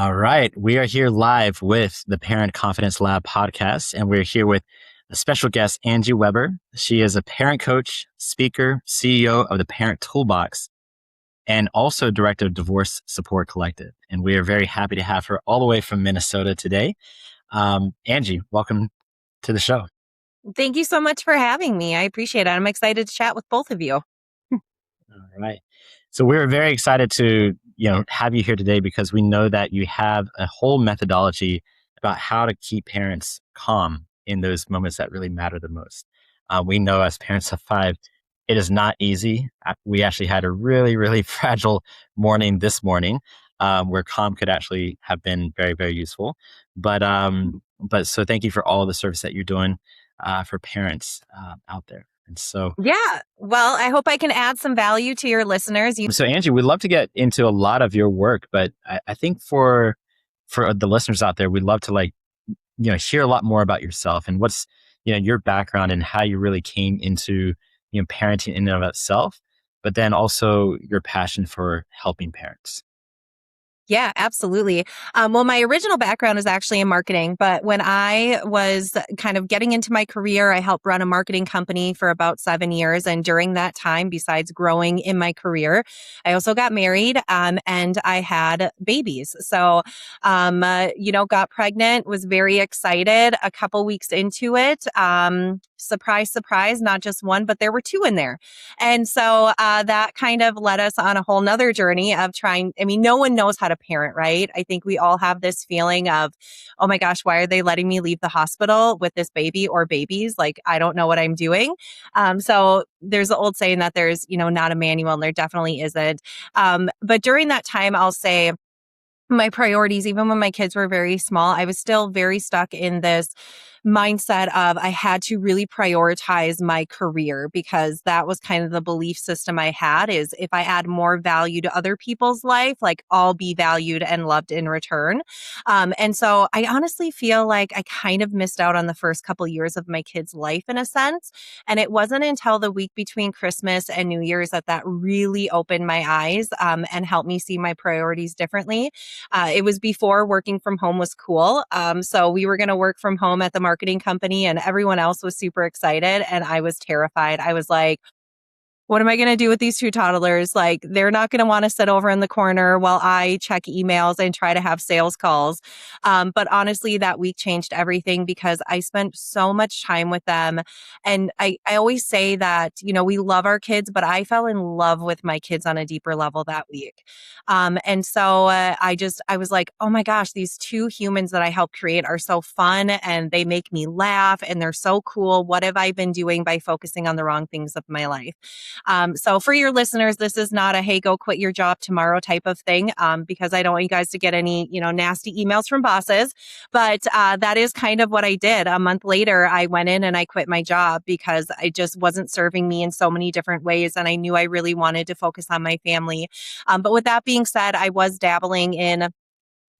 All right. We are here live with the Parent Confidence Lab podcast, and we're here with a special guest, Angie Weber. She is a parent coach, speaker, CEO of the Parent Toolbox, and also director of Divorce Support Collective. And we are very happy to have her all the way from Minnesota today. Angie, welcome to the show. Thank you so much for having me. I appreciate it. I'm excited to chat with both of you. All right. So we're very excited to, have you here today because we know that you have a whole methodology about how to keep parents calm in those moments that really matter the most. We know as parents of five, it is not easy. We actually had a really, really fragile morning this morning, where calm could actually have been very, very useful. But so thank you for all the service that you're doing for parents out there. And so, Yeah. Well, I hope I can add some value to your listeners. So Angie, we'd love to get into a lot of your work, but I think for the listeners out there, we'd love to hear a lot more about yourself and what's, your background and how you really came into, parenting in and of itself, but then also your passion for helping parents. Yeah, absolutely. Well, my original background is actually in marketing, but when I was kind of getting into my career, I helped run a marketing company for about 7 years. And during that time, besides growing in my career, I also got married and I had babies. So, got pregnant, was very excited. A couple weeks into it, surprise, surprise, not just one, but there were two in there. And so that kind of led us on a whole nother journey of no one knows how to parent, right? I think we all have this feeling of, oh my gosh, why are they letting me leave the hospital with this baby or babies? Like, I don't know what I'm doing. So there's the old saying that there's, not a manual, and there definitely isn't. But during that time, I'll say, my priorities, even when my kids were very small, I was still very stuck in this mindset of I had to really prioritize my career because that was kind of the belief system I had is if I add more value to other people's life, like I'll be valued and loved in return. And so I honestly feel like I kind of missed out on the first couple years of my kids' life in a sense. And it wasn't until the week between Christmas and New Year's that really opened my eyes and helped me see my priorities differently. It was before working from home was cool. So we were going to work from home at the marketing company and everyone else was super excited. And I was terrified. I was like, what am I going to do with these two toddlers? Like, they're not going to want to sit over in the corner while I check emails and try to have sales calls. But honestly, that week changed everything because I spent so much time with them. And I always say that, we love our kids, but I fell in love with my kids on a deeper level that week. And so I was like, oh my gosh, these two humans that I helped create are so fun and they make me laugh and they're so cool. What have I been doing by focusing on the wrong things of my life? So for your listeners, this is not a, hey, go quit your job tomorrow type of thing, because I don't want you guys to get any, nasty emails from bosses. But that is kind of what I did. A month later, I went in and I quit my job because I just wasn't serving me in so many different ways. And I knew I really wanted to focus on my family. But with that being said, I was dabbling in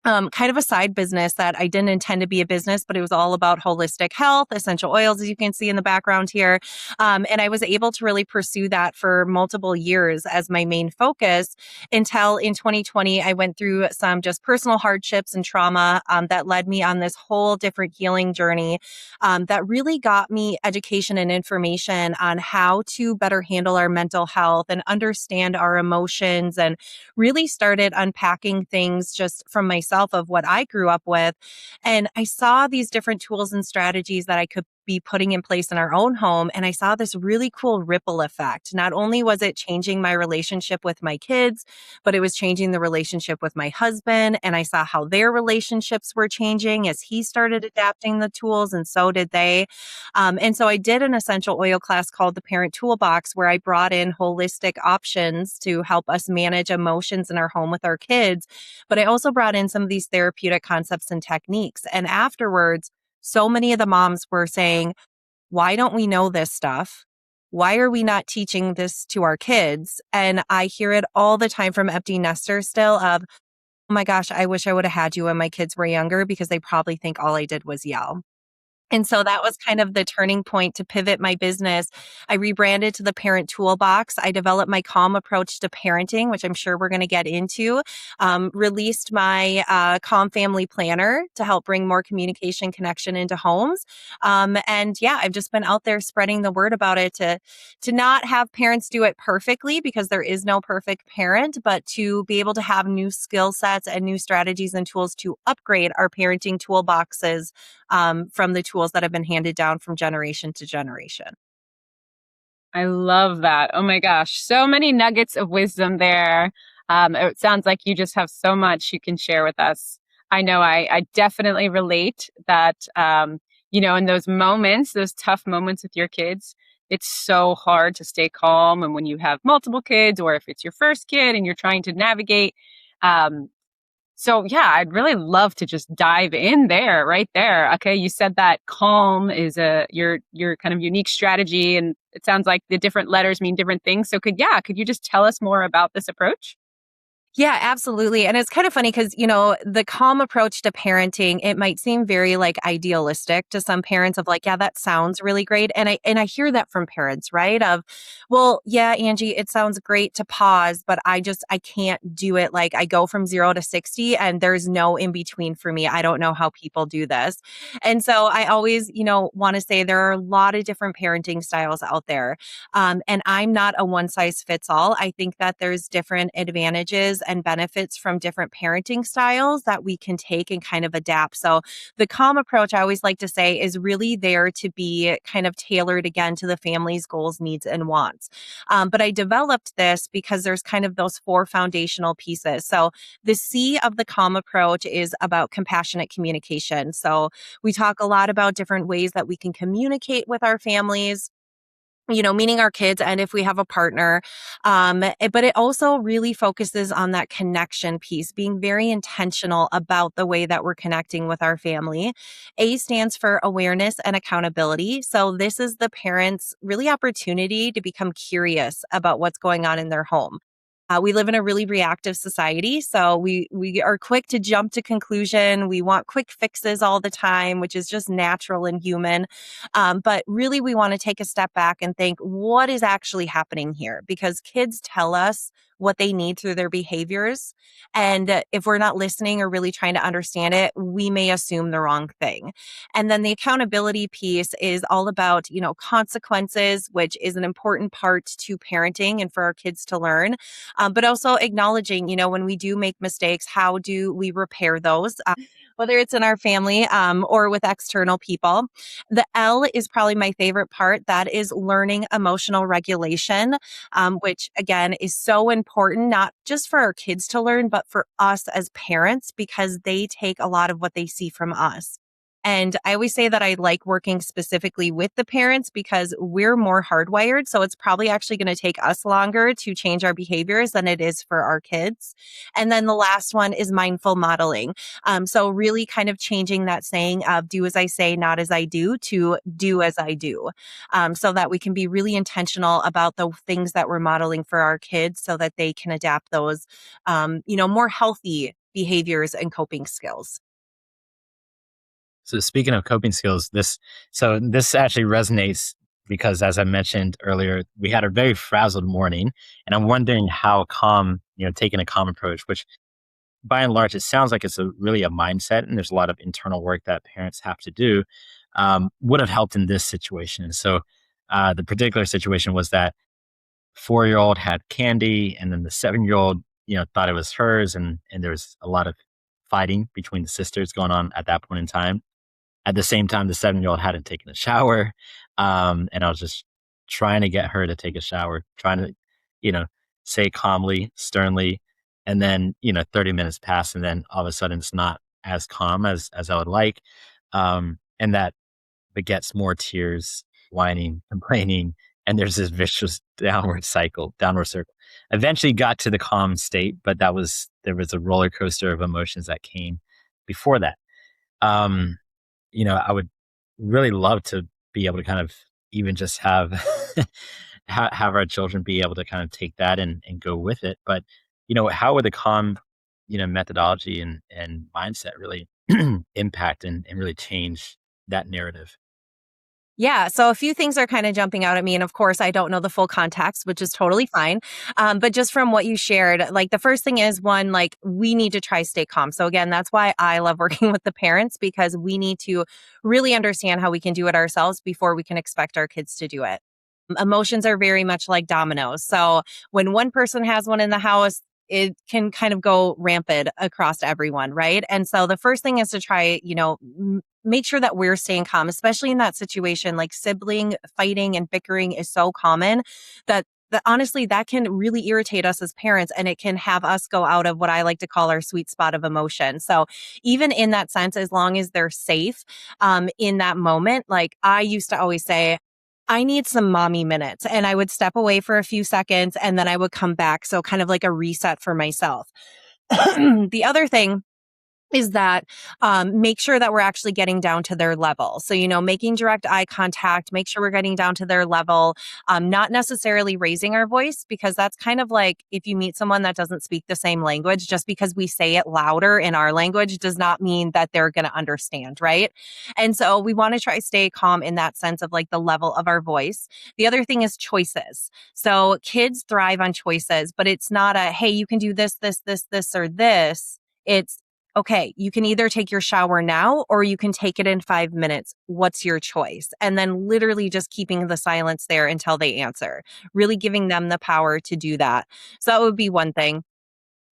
kind of a side business that I didn't intend to be a business, but it was all about holistic health, essential oils, as you can see in the background here. And I was able to really pursue that for multiple years as my main focus until in 2020, I went through some just personal hardships and trauma that led me on this whole different healing journey that really got me education and information on how to better handle our mental health and understand our emotions and really started unpacking things just from myself of what I grew up with. And I saw these different tools and strategies that I could be putting in place in our own home. And I saw this really cool ripple effect. Not only was it changing my relationship with my kids, but it was changing the relationship with my husband. And I saw how their relationships were changing as he started adapting the tools, and so did they. And so I did an essential oil class called the Parent Toolbox, where I brought in holistic options to help us manage emotions in our home with our kids. But I also brought in some of these therapeutic concepts and techniques. And afterwards, so many of the moms were saying, why don't we know this stuff? Why are we not teaching this to our kids? And I hear it all the time from empty nesters still of, oh my gosh, I wish I would have had you when my kids were younger because they probably think all I did was yell. And so that was kind of the turning point to pivot my business. I rebranded to the Parent Toolbox. I developed my calm approach to parenting, which I'm sure we're going to get into. Released my calm family planner to help bring more communication connection into homes. And yeah, I've just been out there spreading the word about it to not have parents do it perfectly because there is no perfect parent, but to be able to have new skill sets and new strategies and tools to upgrade our parenting toolboxes from the tools that have been handed down from generation to generation. I love that. Oh my gosh. So many nuggets of wisdom there. It sounds like you just have so much you can share with us. I know I definitely relate that, in those moments, those tough moments with your kids, it's so hard to stay calm. And when you have multiple kids, or if it's your first kid and you're trying to navigate, um, so yeah, I'd really love to just dive in there, right there. Okay, you said that calm is your kind of unique strategy, and it sounds like the different letters mean different things. So could you just tell us more about this approach? Yeah, absolutely. And it's kind of funny because, the calm approach to parenting, it might seem very like idealistic to some parents of like, yeah, that sounds really great. And I hear that from parents, right? Of, well, yeah, Angie, it sounds great to pause, but I can't do it. Like I go from 0 to 60 and there's no in between for me. I don't know how people do this. And so I always, want to say there are a lot of different parenting styles out there. And I'm not a one size fits all. I think that there's different advantages and benefits from different parenting styles that we can take and kind of adapt. So the calm approach, I always like to say, is really there to be kind of tailored again to the family's goals, needs, and wants. But I developed this because there's kind of those four foundational pieces. So the C of the calm approach is about compassionate communication. So we talk a lot about different ways that we can communicate with our families, meaning our kids and if we have a partner. But it also really focuses on that connection piece, being very intentional about the way that we're connecting with our family. A stands for awareness and accountability. So this is the parents' really opportunity to become curious about what's going on in their home. We live in a really reactive society, so we are quick to jump to conclusion. We want quick fixes all the time, which is just natural and human. But really, we want to take a step back and think, what is actually happening here? Because kids tell us what they need through their behaviors. And if we're not listening or really trying to understand it, we may assume the wrong thing. And then the accountability piece is all about, consequences, which is an important part to parenting and for our kids to learn. But also acknowledging, when we do make mistakes, how do we repair those? Whether it's in our family or with external people. The L is probably my favorite part. That is learning emotional regulation, which again is so important, not just for our kids to learn, but for us as parents, because they take a lot of what they see from us. And I always say that I like working specifically with the parents because we're more hardwired. So it's probably actually going to take us longer to change our behaviors than it is for our kids. And then the last one is mindful modeling. So really kind of changing that saying of do as I say, not as I do to do as I do. So that we can be really intentional about the things that we're modeling for our kids so that they can adapt those, more healthy behaviors and coping skills. So speaking of coping skills, this actually resonates because as I mentioned earlier, we had a very frazzled morning, and I'm wondering how calm, taking a calm approach, which by and large, it sounds like it's really a mindset, and there's a lot of internal work that parents have to do, would have helped in this situation. So the particular situation was that 4-year old had candy, and then the 7-year old, thought it was hers, and there was a lot of fighting between the sisters going on at that point in time. At the same time, the 7-year old hadn't taken a shower, and I was just trying to get her to take a shower, trying to, you know, say calmly, sternly, and then, 30 minutes pass, and then all of a sudden it's not as calm as I would like, and that begets more tears, whining, complaining, and there's this vicious downward circle. Eventually got to the calm state, but there was a roller coaster of emotions that came before that. Um, I would really love to be able to kind of even just have have our children be able to kind of take that and go with it. But, how would the calm, methodology and mindset really impact and really change that narrative? Yeah. So a few things are kind of jumping out at me. And of course, I don't know the full context, which is totally fine. But just from what you shared, like the first thing is one, like we need to try stay calm. So again, that's why I love working with the parents because we need to really understand how we can do it ourselves before we can expect our kids to do it. Emotions are very much like dominoes. So when one person has one in the house, it can kind of go rampant across everyone, right? And so the first thing is to try, make sure that we're staying calm, especially in that situation. Like sibling fighting and bickering is so common that honestly that can really irritate us as parents and it can have us go out of what I like to call our sweet spot of emotion. So even in that sense, as long as they're safe in that moment, like I used to always say, I need some mommy minutes. And I would step away for a few seconds and then I would come back. So kind of like a reset for myself. The other thing is that make sure that we're actually getting down to their level. So, making direct eye contact, make sure we're getting down to their level, not necessarily raising our voice, because that's kind of like if you meet someone that doesn't speak the same language, just because we say it louder in our language does not mean that they're going to understand, right? And so we want to try stay calm in that sense of like the level of our voice. The other thing is choices. So kids thrive on choices, but it's not a, hey, you can do this, or this. It's, okay, you can either take your shower now or you can take it in 5 minutes. What's your choice? And then literally just keeping the silence there until they answer, really giving them the power to do that. So that would be one thing.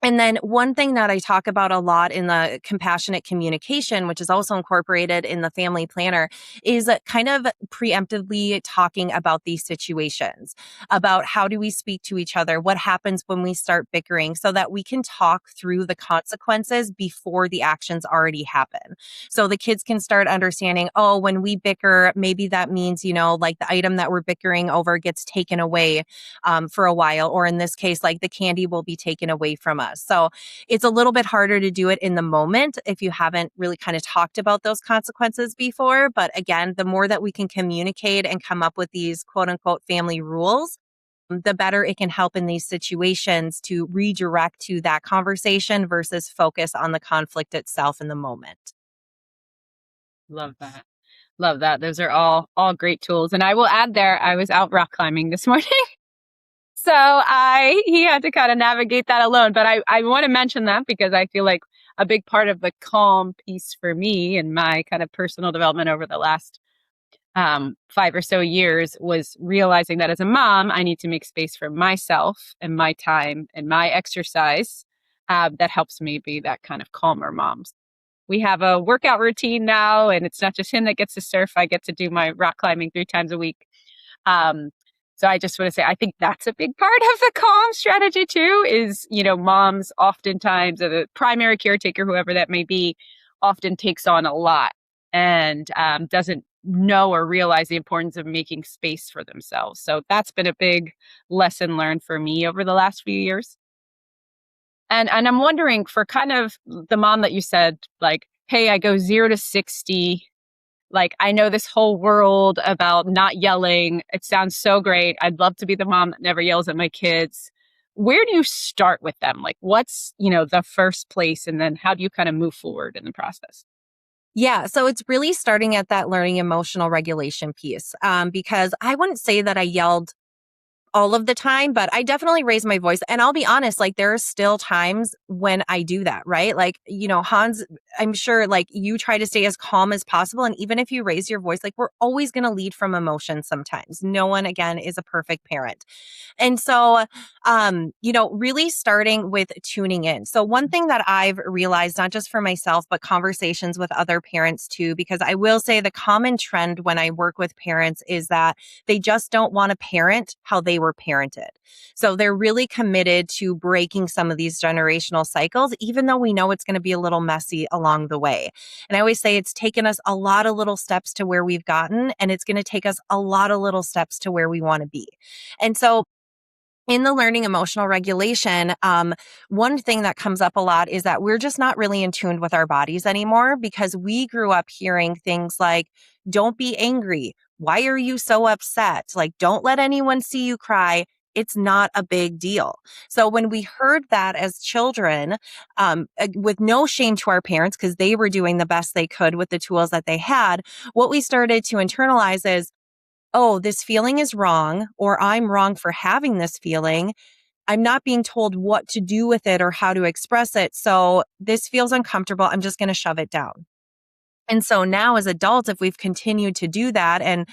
And then one thing that I talk about a lot in the compassionate communication, which is also incorporated in the family planner, is kind of preemptively talking about these situations, about how do we speak to each other, what happens when we start bickering, so that we can talk through the consequences before the actions already happen. So the kids can start understanding, oh, when we bicker, maybe that means, like the item that we're bickering over gets taken away for a while, or in this case, like the candy will be taken away from us. So it's a little bit harder to do it in the moment if you haven't really kind of talked about those consequences before. But again, the more that we can communicate and come up with these quote unquote family rules, the better it can help in these situations to redirect to that conversation versus focus on the conflict itself in the moment. Love that. Love that. Those are all great tools. And I will add there, I was out rock climbing this morning. So he had to kind of navigate that alone. But I want to mention that because I feel like a big part of the calm piece for me and my kind of personal development over the last 5 or so years was realizing that as a mom, I need to make space for myself and my time and my exercise that helps me be that kind of calmer mom. We have a workout routine now, and it's not just him that gets to surf. I get to do my rock climbing 3 times a week. Um, so I just want to say, I think that's a big part of the calm strategy too, is, moms oftentimes, or the primary caretaker, whoever that may be, often takes on a lot and doesn't know or realize the importance of making space for themselves. So that's been a big lesson learned for me over the last few years. And I'm wondering, for kind of the mom that you said, like, hey, I go 0 to 60. Like, I know this whole world about not yelling. It sounds so great. I'd love to be the mom that never yells at my kids. Where do you start with them? Like, what's, the first place? And then how do you kind of move forward in the process? Yeah, so it's really starting at that learning emotional regulation piece, because I wouldn't say that I yelled all of the time, but I definitely raise my voice. And I'll be honest, like there are still times when I do that, right? Like, Hans, I'm sure like you try to stay as calm as possible. And even if you raise your voice, like we're always going to lead from emotion sometimes. No one, again, is a perfect parent. And so, really starting with tuning in. So one thing that I've realized, not just for myself, but conversations with other parents too, because I will say the common trend when I work with parents is that they just don't want to parent how they were parented. So they're really committed to breaking some of these generational cycles, even though we know it's going to be a little messy along the way. And I always say it's taken us a lot of little steps to where we've gotten, and it's going to take us a lot of little steps to where we want to be. And so in the learning emotional regulation, one thing that comes up a lot is that we're just not really in tune with our bodies anymore because we grew up hearing things like, don't be angry. Why are you so upset? Like, don't let anyone see you cry. it's not a big deal. So when we heard that as children, with no shame to our parents, because they were doing the best they could with the tools that they had, what we started to internalize is, oh, this feeling is wrong, or I'm wrong for having this feeling. I'm not being told what to do with it or how to express it. So this feels uncomfortable. I'm just going to shove it down. And so now as adults, if we've continued to do that, and,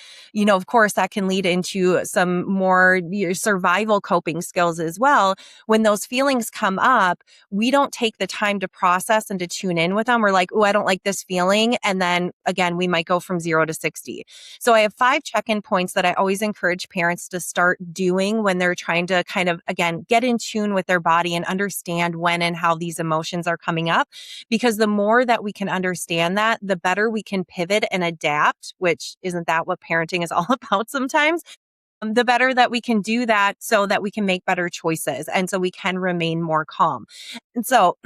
of course, that can lead into some more survival coping skills as well. When those feelings come up, we don't take the time to process and to tune in with them. We're like, oh, I don't like this feeling. And then again, we might go from 0 to 60. So I have 5 check-in points that I always encourage parents to start doing when they're trying to kind of, again, get in tune with their body and understand when and how these emotions are coming up. Because the more that we can understand that, the better we can pivot and adapt, which isn't that what parenting is all about sometimes? The better that we can do that so that we can make better choices and so we can remain more calm. And so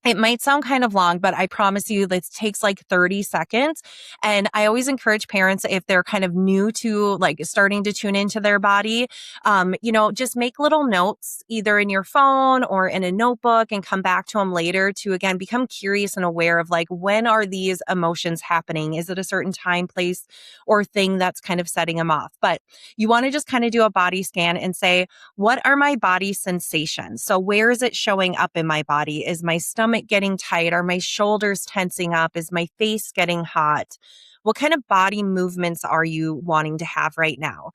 it might sound kind of long, but I promise you this takes like 30 seconds. And I always encourage parents, if they're kind of new to like starting to tune into their body, just make little notes either in your phone or in a notebook and come back to them later to, again, become curious and aware of like, when are these emotions happening? Is it a certain time, place, or thing that's kind of setting them off? But you want to just kind of do a body scan and say, what are my body sensations? So where is it showing up in my body? Is my stomach getting tight? Are my shoulders tensing up? Is my face getting hot? What kind of body movements are you wanting to have right now?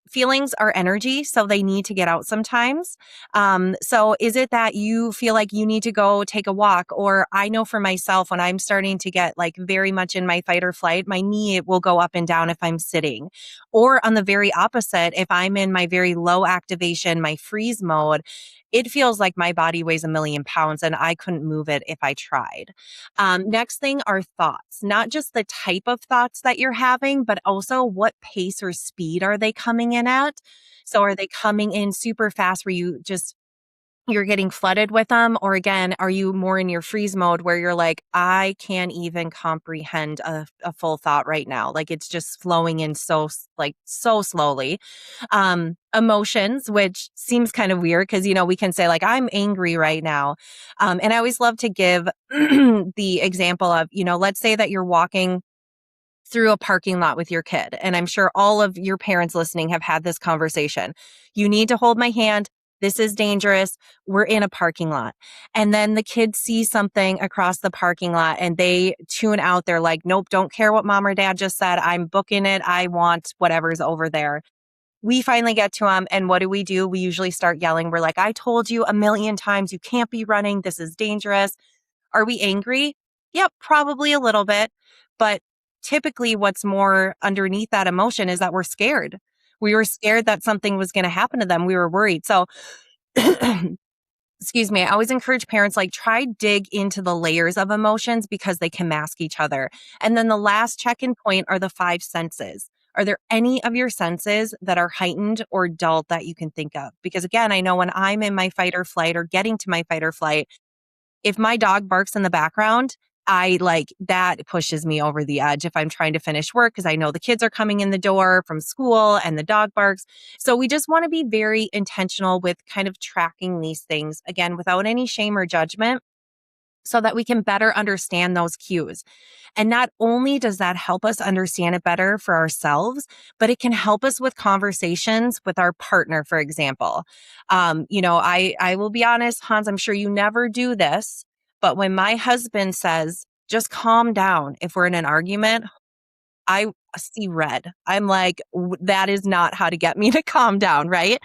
Feelings are energy, so they need to get out sometimes. So is it that you feel like you need to go take a walk? Or I know for myself, when I'm starting to get like very much in my fight or flight, my knee will go up and down if I'm sitting. Or on the very opposite, if I'm in my very low activation, my freeze mode, it feels like my body weighs 1,000,000 pounds and I couldn't move it if I tried. Next thing are thoughts, not just the type of thoughts that you're having, but also what pace or speed are they coming in at? So are they coming in super fast where you're getting flooded with them? Or again, are you more in your freeze mode where you're like, I can't even comprehend a full thought right now. Like it's just flowing in so slowly. Emotions, which seems kind of weird because, we can say like, I'm angry right now. And I always love to give the example of, let's say that you're walking through a parking lot with your kid. And I'm sure all of your parents listening have had this conversation. You need to hold my hand. This is dangerous. We're in a parking lot. And then the kids see something across the parking lot and they tune out. They're like, nope, don't care what mom or dad just said. I'm booking it. I want whatever's over there. We finally get to them. And what do? We usually start yelling. We're like, I told you 1,000,000 times, you can't be running. This is dangerous. Are we angry? Yep, probably a little bit. But typically what's more underneath that emotion is that we're scared. We were scared that something was going to happen to them. We were worried. So, excuse me, I always encourage parents, like, try dig into the layers of emotions because they can mask each other. And then the last check-in point are the 5 senses. Are there any of your senses that are heightened or dulled that you can think of? Because again, I know when I'm in my fight or flight or getting to my fight or flight, if my dog barks in the background, that pushes me over the edge if I'm trying to finish work because I know the kids are coming in the door from school and the dog barks. So we just want to be very intentional with kind of tracking these things, again, without any shame or judgment, so that we can better understand those cues. And not only does that help us understand it better for ourselves, but it can help us with conversations with our partner, for example. I will be honest, Hans, I'm sure you never do this, but when my husband says, just calm down if we're in an argument, I see red. I'm like, that is not how to get me to calm down, right?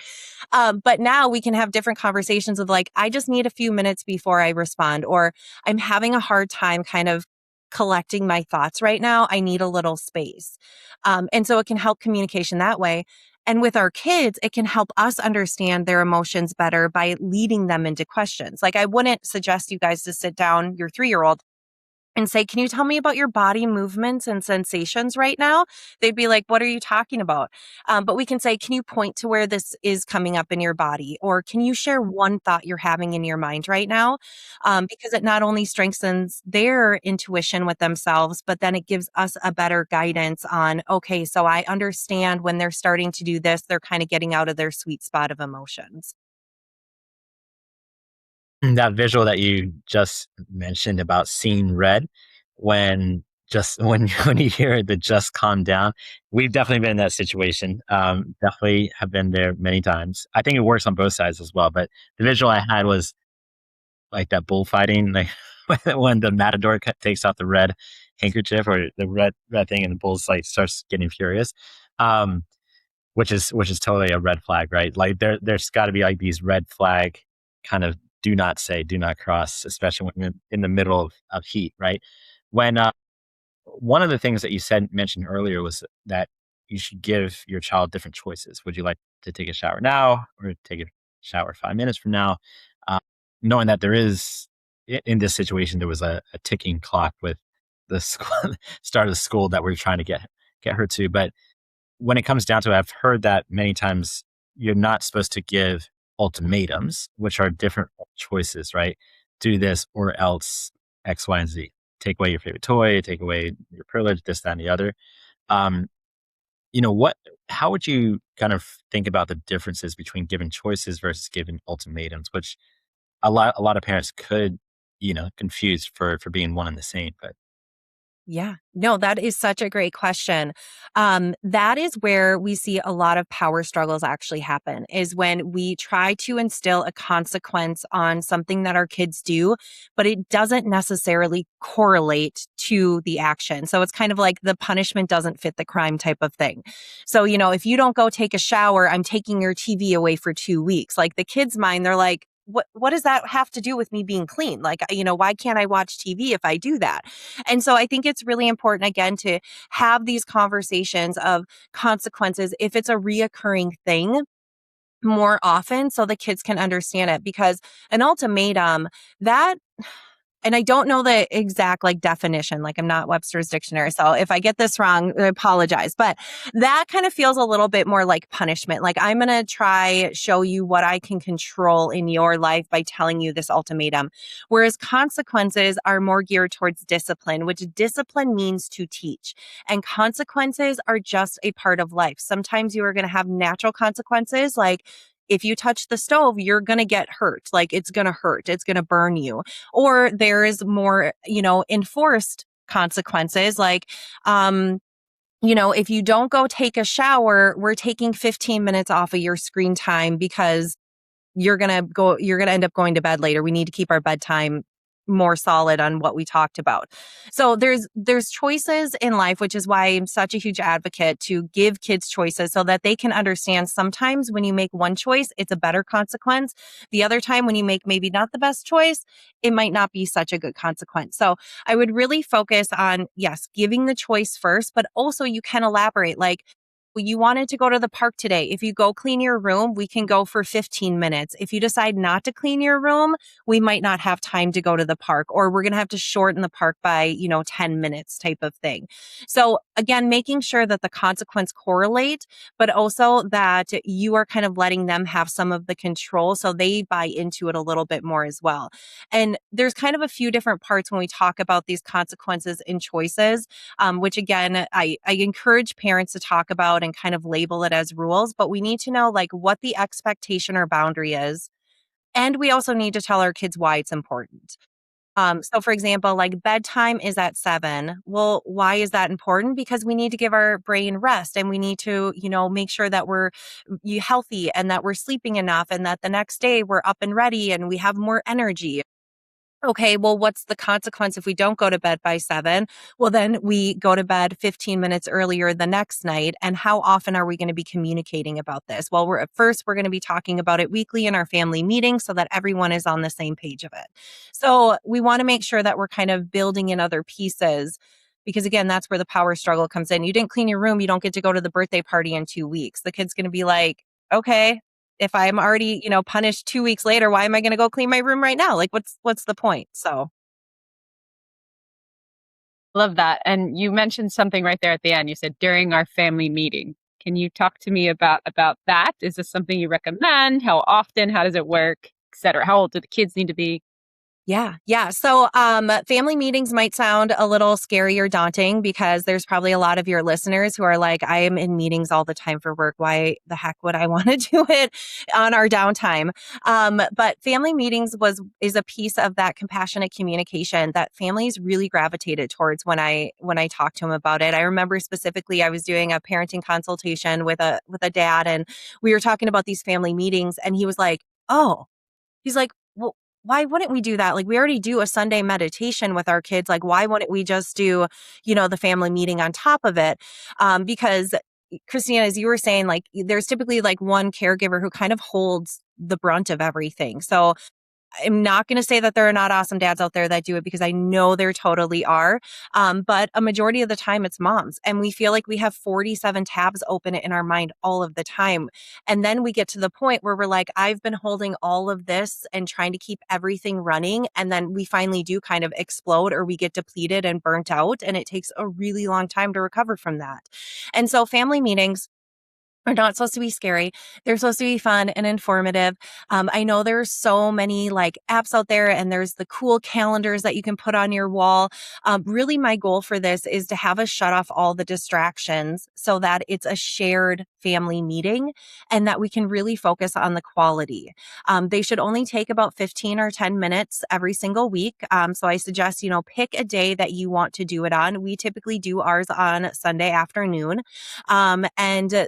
But now we can have different conversations of like, I just need a few minutes before I respond, or I'm having a hard time kind of collecting my thoughts right now. I need a little space. And so it can help communication that way. And with our kids, it can help us understand their emotions better by leading them into questions. Like, I wouldn't suggest you guys to sit down your 3-year-old and say, "Can you tell me about your body movements and sensations right now?" They'd be like, "What are you talking about?" But we can say, "Can you point to where this is coming up in your body?" Or, "Can you share one thought you're having in your mind right now?" Because it not only strengthens their intuition with themselves, but then it gives us a better guidance on, okay, so I understand when they're starting to do this, they're kind of getting out of their sweet spot of emotions. That visual that you just mentioned about seeing red when just when you hear the "just calm down," we've definitely been in that situation. Definitely have been there many times. I think it works on both sides as well, but the visual I had was like that bullfighting, like when the matador takes off the red handkerchief or the red thing, and the bull's like starts getting furious. Um, which is totally a red flag, right? Like there's got to be like these red flag kind of do not say, do not cross, especially when you're in the middle of heat, right? When one of the things that you said mentioned earlier was that you should give your child different choices. Would you like to take a shower now or take a shower 5 minutes from now? Uh, Knowing that there is in this situation there was a ticking clock with the school, start of the school that we're trying to get her to, but when it comes down to it, I've heard that many times you're not supposed to give ultimatums, which are different choices, right? Do this or else X, Y, and Z. Take away your favorite toy, take away your privilege, this, that, and the other. Um, what how would you kind of think about the differences between giving choices versus giving ultimatums, which a lot of parents could, confuse for being one and the same, but Yeah. No, that is such a great question. That is where we see a lot of power struggles actually happen, is when we try to instill a consequence on something that our kids do, but it doesn't necessarily correlate to the action. So it's kind of like the punishment doesn't fit the crime type of thing. So, if you don't go take a shower, I'm taking your TV away for 2 weeks. Like the kids' mind, they're like, what does that have to do with me being clean? Like, why can't I watch TV if I do that? And so I think it's really important, again, to have these conversations of consequences if it's a reoccurring thing more often so the kids can understand it, because an ultimatum, that, and I don't know the exact definition, like I'm not Webster's dictionary. So if I get this wrong, I apologize. But that kind of feels a little bit more like punishment. Like, I'm going to try show you what I can control in your life by telling you this ultimatum. Whereas consequences are more geared towards discipline, which discipline means to teach. And consequences are just a part of life. Sometimes you are going to have natural consequences, like if you touch the stove, you're going to get hurt. Like, it's going to hurt. It's going to burn you. Or there is more, enforced consequences, like, if you don't go take a shower, we're taking 15 minutes off of your screen time because you're going to end up going to bed later. We need to keep our bedtime more solid on what we talked about. So there's choices in life, which is why I'm such a huge advocate to give kids choices so that they can understand sometimes when you make one choice, it's a better consequence. The other time when you make maybe not the best choice, it might not be such a good consequence. So I would really focus on, yes, giving the choice first, but also you can elaborate, like, well, you wanted to go to the park today. If you go clean your room, we can go for 15 minutes. If you decide not to clean your room, we might not have time to go to the park, or we're going to have to shorten the park by, 10 minutes type of thing. So again, making sure that the consequence correlate, but also that you are kind of letting them have some of the control so they buy into it a little bit more as well. And there's kind of a few different parts when we talk about these consequences and choices, which again, I encourage parents to talk about and kind of label it as rules, but we need to know like what the expectation or boundary is. And we also need to tell our kids why it's important. So for example, like bedtime is at 7. Well, why is that important? Because we need to give our brain rest, and we need to, make sure that we're healthy and that we're sleeping enough and that the next day we're up and ready and we have more energy. Okay, well, what's the consequence if we don't go to bed by 7? Well, then we go to bed 15 minutes earlier the next night. And how often are we going to be communicating about this? Well, we're going to be talking about it weekly in our family meeting so that everyone is on the same page of it. So we want to make sure that we're kind of building in other pieces, because again, that's where the power struggle comes in. You didn't clean your room, you don't get to go to the birthday party in 2 weeks. The kid's going to be like, okay, if I'm already, punished 2 weeks later, why am I going to go clean my room right now? Like, what's the point? So, Love that. And you mentioned something right there at the end. You said during our family meeting. Can you talk to me about that? Is this something you recommend? How often? How does it work, et cetera? How old do the kids need to be? Yeah, yeah. So, family meetings might sound a little scary or daunting because there's probably a lot of your listeners who are like, I am in meetings all the time for work. Why the heck would I want to do it on our downtime? But family meetings is a piece of that compassionate communication that families really gravitated towards when I talked to them about it. I remember specifically I was doing a parenting consultation with a dad, and we were talking about these family meetings, and he was like, "Oh." He's like, "Well, why wouldn't we do that? Like, we already do a Sunday meditation with our kids. Like, why wouldn't we just do, the family meeting on top of it?" Because Christina, as you were saying, like, there's typically like one caregiver who kind of holds the brunt of everything. So I'm not going to say that there are not awesome dads out there that do it because I know there totally are. But a majority of the time it's moms. And we feel like we have 47 tabs open in our mind all of the time. And then we get to the point where we're like, I've been holding all of this and trying to keep everything running. And then we finally do kind of explode or we get depleted and burnt out. And it takes a really long time to recover from that. And so family meetings are not supposed to be scary. They're supposed to be fun and informative. I know there's so many like apps out there and there's the cool calendars that you can put on your wall. Really, my goal for this is to have us shut off all the distractions so that it's a shared family meeting and that we can really focus on the quality. They should only take about 15 or 10 minutes every single week. So I suggest, pick a day that you want to do it on. We typically do ours on Sunday afternoon. And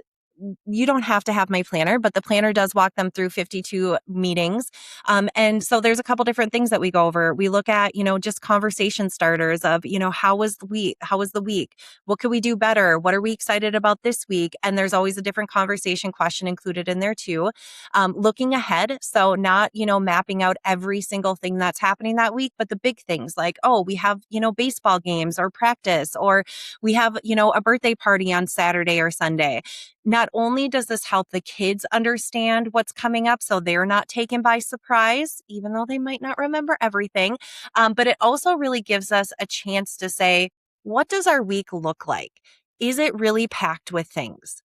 you don't have to have my planner, but the planner does walk them through 52 meetings. And so there's a couple different things that we go over. We look at, just conversation starters of, how was the week? How was the week? What could we do better? What are we excited about this week? And there's always a different conversation question included in there too. Looking ahead. So not, mapping out every single thing that's happening that week, but the big things like, oh, we have, baseball games or practice, or we have, a birthday party on Saturday or Sunday. Not only does this help the kids understand what's coming up so they're not taken by surprise, even though they might not remember everything, but it also really gives us a chance to say, what does our week look like? Is it really packed with things?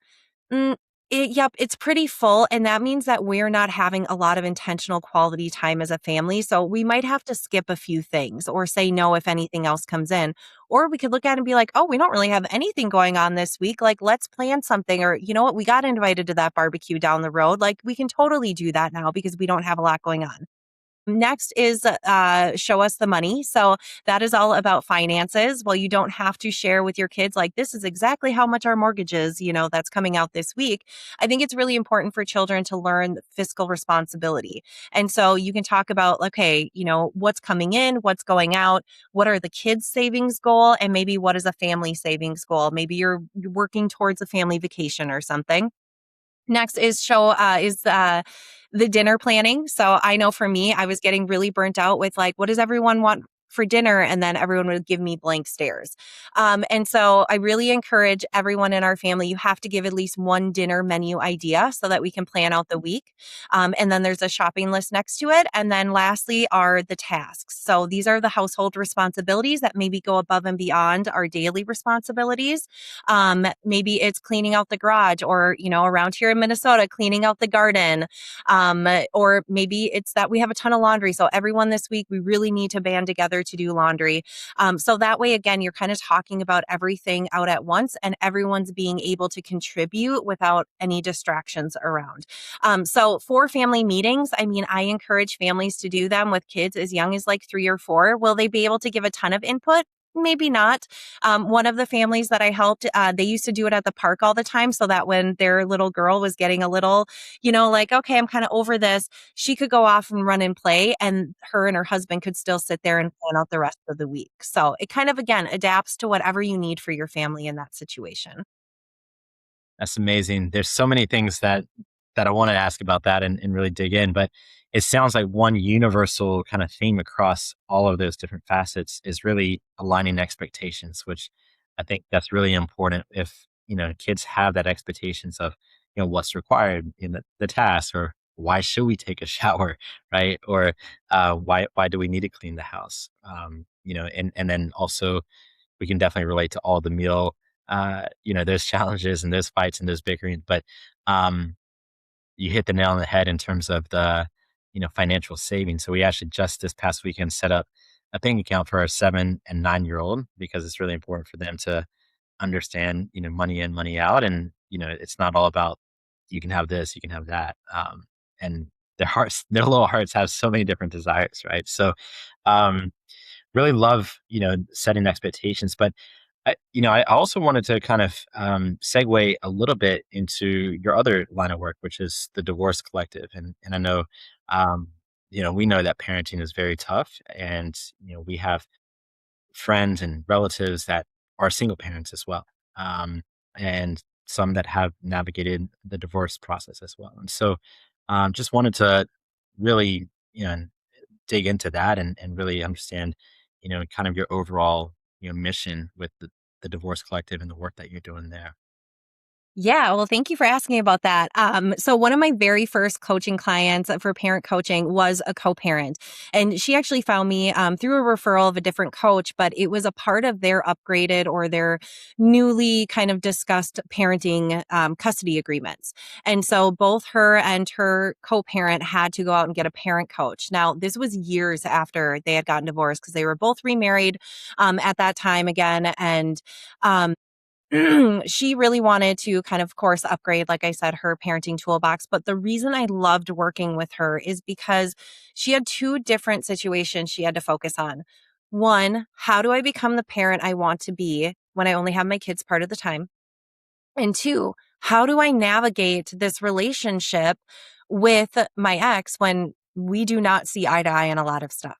Mm, yep, it's pretty full. And that means that we're not having a lot of intentional quality time as a family. So we might have to skip a few things or say no if anything else comes in. Or we could look at it and be like, oh, we don't really have anything going on this week. Like, let's plan something. Or, you know what? We got invited to that barbecue down the road. Like, we can totally do that now because we don't have a lot going on. Next is show us the money. So that is all about finances. Well, you don't have to share with your kids like this is exactly how much our mortgage is, that's coming out this week. I think it's really important for children to learn fiscal responsibility. And so you can talk about, okay, what's coming in, what's going out, what are the kids' savings goal, and maybe what is a family savings goal? Maybe you're working towards a family vacation or something. Next is the dinner planning. So I know for me, I was getting really burnt out with like, what does everyone want for dinner? And then everyone would give me blank stares. And so I really encourage everyone in our family, you have to give at least one dinner menu idea so that we can plan out the week. And then there's a shopping list next to it. And then lastly are the tasks. So these are the household responsibilities that maybe go above and beyond our daily responsibilities. Maybe it's cleaning out the garage or, around here in Minnesota, cleaning out the garden. Or maybe it's that we have a ton of laundry. So everyone this week, we really need to band together to do laundry. So that way, again, you're kind of talking about everything out at once and everyone's being able to contribute without any distractions around. So for family meetings, I mean, I encourage families to do them with kids as young as like 3 or 4. Will they be able to give a ton of input? Maybe not. One of the families that I helped, they used to do it at the park all the time so that when their little girl was getting a little, like, okay, I'm kind of over this, she could go off and run and play, and her husband could still sit there and plan out the rest of the week. So it kind of, again, adapts to whatever you need for your family in that situation. That's amazing. There's so many things that I want to ask about that and really dig in, but it sounds like one universal kind of theme across all of those different facets is really aligning expectations, which I think that's really important if, kids have that expectations of, what's required in the task, or why should we take a shower, right? Or why do we need to clean the house? And then also we can definitely relate to all the meal, those challenges and those fights and those bickering. But um, you hit the nail on the head in terms of the, financial savings. So we actually just this past weekend set up a bank account for our 7 and 9 year old because it's really important for them to understand, money in, money out. And, it's not all about you can have this, you can have that. And their little hearts have so many different desires, right? So, um, really love, setting expectations. But I also wanted to kind of segue a little bit into your other line of work, which is the Divorce Collective. And I know, um, we know that parenting is very tough, and we have friends and relatives that are single parents as well, and some that have navigated the divorce process as well. And so, just wanted to really, dig into that and really understand, kind of your overall, mission with the Divorce Collective and the work that you're doing there. Yeah, well, thank you for asking about that. So one of my very first coaching clients for parent coaching was a co-parent, and she actually found me through a referral of a different coach, but it was a part of their upgraded or their newly kind of discussed parenting custody agreements. And so both her and her co-parent had to go out and get a parent coach. Now, this was years after they had gotten divorced because they were both remarried at that time again, and um, she really wanted to kind of course upgrade, like I said, her parenting toolbox. But the reason I loved working with her is because she had two different situations she had to focus on. One, how do I become the parent I want to be when I only have my kids part of the time? And two, how do I navigate this relationship with my ex when we do not see eye to eye on a lot of stuff?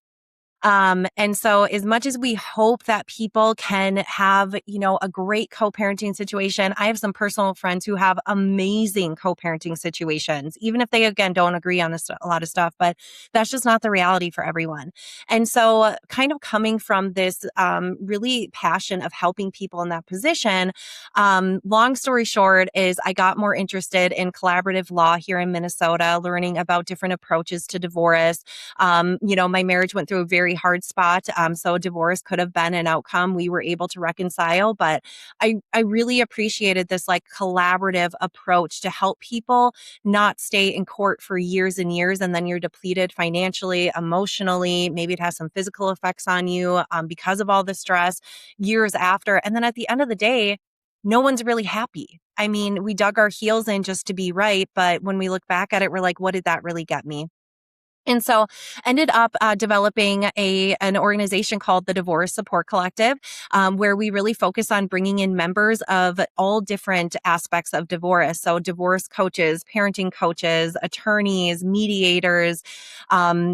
And so as much as we hope that people can have, a great co-parenting situation, I have some personal friends who have amazing co-parenting situations, even if they, again, don't agree on a lot of stuff, but that's just not the reality for everyone. And so kind of coming from this really passion of helping people in that position, long story short is I got more interested in collaborative law here in Minnesota, learning about different approaches to divorce. My marriage went through a very hard spot. So divorce could have been an outcome. We were able to reconcile, but I really appreciated this like collaborative approach to help people not stay in court for years and years. And then you're depleted financially, emotionally. Maybe it has some physical effects on you because of all the stress years after. And then at the end of the day, no one's really happy. I mean, we dug our heels in just to be right. But when we look back at it, we're like, what did that really get me? And so ended up developing an organization called the Divorce Support Collective, where we really focus on bringing in members of all different aspects of divorce. So divorce coaches, parenting coaches, attorneys, mediators,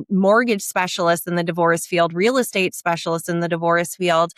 mortgage specialists in the divorce field, real estate specialists in the divorce field,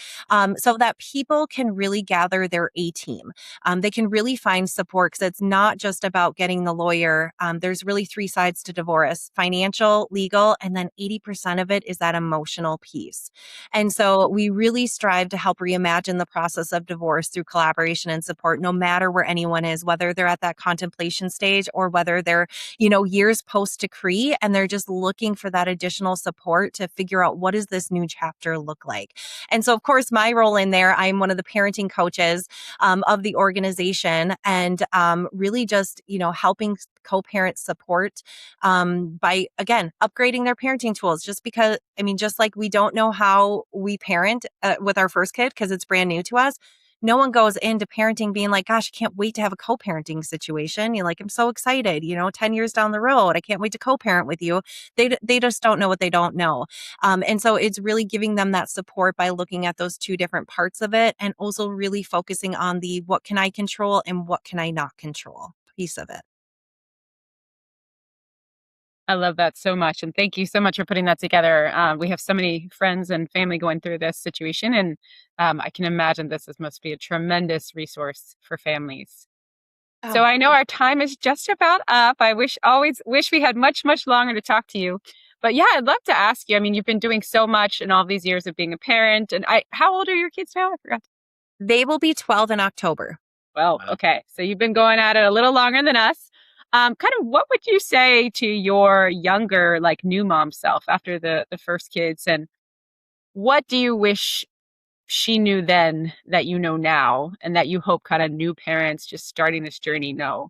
so that people can really gather their A team. They can really find support because it's not just about getting the lawyer. There's really three sides to divorce: financial, legal, and then 80% of it is that emotional piece. And so we really strive to help reimagine the process of divorce through collaboration and support, no matter where anyone is, whether they're at that contemplation stage or whether they're, years post decree and they're just looking for that additional support to figure out what does this new chapter look like. And so, of course, my role in there, I'm one of the parenting coaches of the organization, and really just, helping co-parent support by, again, upgrading their parenting tools. Just because, just like we don't know how we parent with our first kid because it's brand new to us. No one goes into parenting being like, gosh, I can't wait to have a co-parenting situation. You're like, I'm so excited, 10 years down the road, I can't wait to co-parent with you. They just don't know what they don't know. And so it's really giving them that support by looking at those two different parts of it, and also really focusing on the what can I control and what can I not control piece of it. I love that so much. And thank you so much for putting that together. We have so many friends and family going through this situation. And I can imagine must be a tremendous resource for families. So Oh, I know our time is just about up. I always wish we had much, much longer to talk to you. But yeah, I'd love to ask you. I mean, you've been doing so much in all these years of being a parent. And how old are your kids now? I forgot. they will be 12 in October. Well, okay. So you've been going at it a little longer than us. Kind of what would you say to your younger, like new mom self after the first kids? And what do you wish she knew then that you know now, and that you hope kind of new parents just starting this journey know?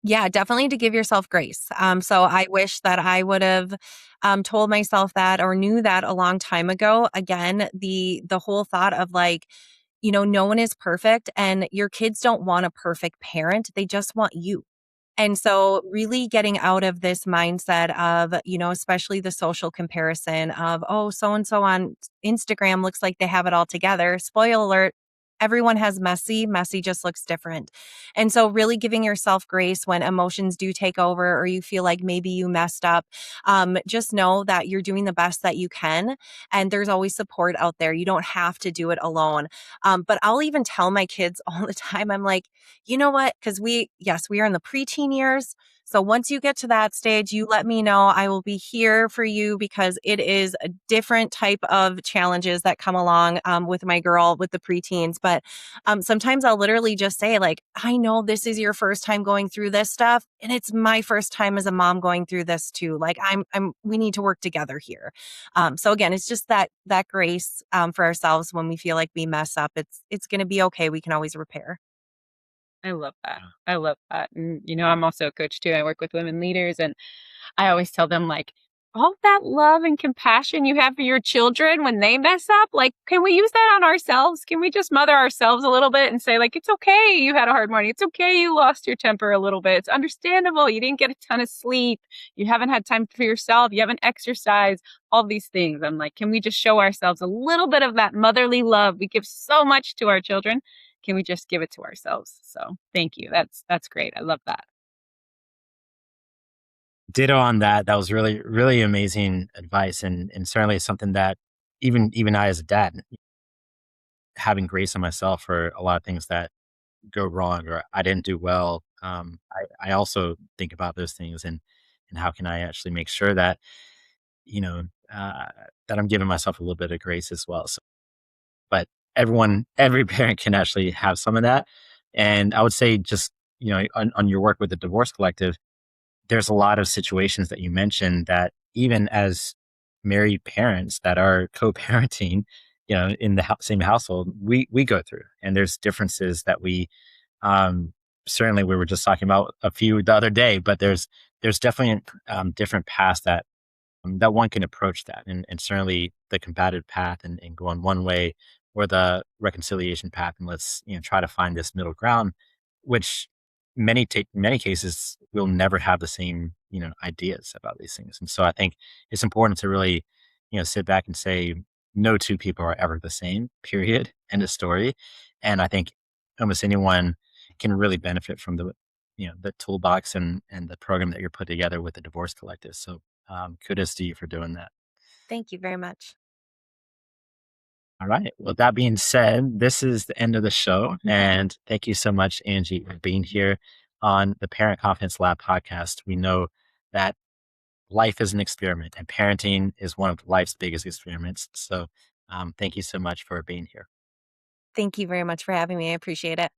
Yeah, definitely to give yourself grace. So I wish that I would have told myself that or knew that a long time ago. Again, the whole thought of like, no one is perfect, and your kids don't want a perfect parent. They just want you. And so really getting out of this mindset of, especially the social comparison of, oh, so and so on Instagram looks like they have it all together. Spoiler alert, everyone has messy. Messy just looks different. And so really giving yourself grace when emotions do take over or you feel like maybe you messed up. Just know that you're doing the best that you can. And there's always support out there. You don't have to do it alone. But I'll even tell my kids all the time, I'm like, you know what? Because yes, we are in the preteen years. So once you get to that stage, you let me know. I will be here for you because it is a different type of challenges that come along with my girl with the preteens. But sometimes I'll literally just say, like, I know this is your first time going through this stuff, and it's my first time as a mom going through this too. Like, we need to work together here. So again, it's just that grace for ourselves when we feel like we mess up. It's going to be okay. We can always repair. I love that. I love that. And, I'm also a coach too. I work with women leaders, and I always tell them, like, all that love and compassion you have for your children when they mess up, like, can we use that on ourselves? Can we just mother ourselves a little bit and say, like, it's okay you had a hard morning. It's okay you lost your temper a little bit. It's understandable. You didn't get a ton of sleep. You haven't had time for yourself. You haven't exercised. All these things. I'm like, can we just show ourselves a little bit of that motherly love? We give so much to our children. Can we just give it to ourselves? So thank you. That's great. I love that. Ditto on that. That was really, really amazing advice, and certainly something that even I as a dad, having grace on myself for a lot of things that go wrong or I didn't do well. I also think about those things, and how can I actually make sure that you know uh, that I'm giving myself a little bit of grace as well. So, but every parent can actually have some of that, and I would say just on your work with the divorce collective, there's a lot of situations that you mentioned that even as married parents that are co-parenting, in the same household, we go through, and there's differences that we um, certainly we were just talking about a few the other day, but there's definitely different paths that one can approach that, and certainly the combative path and going one way, or the reconciliation path, and let's try to find this middle ground, which many cases we'll never have the same ideas about these things, and so I think it's important to really sit back and say no two people are ever the same. Period. End of story. And I think almost anyone can really benefit from the toolbox and the program that you're put together with the divorce collective. So kudos to you for doing that. Thank you very much. All right. Well, that being said, this is the end of the show. And thank you so much, Angie, for being here on the Parent Confidence Lab podcast. We know that life is an experiment, and parenting is one of life's biggest experiments. So thank you so much for being here. Thank you very much for having me. I appreciate it.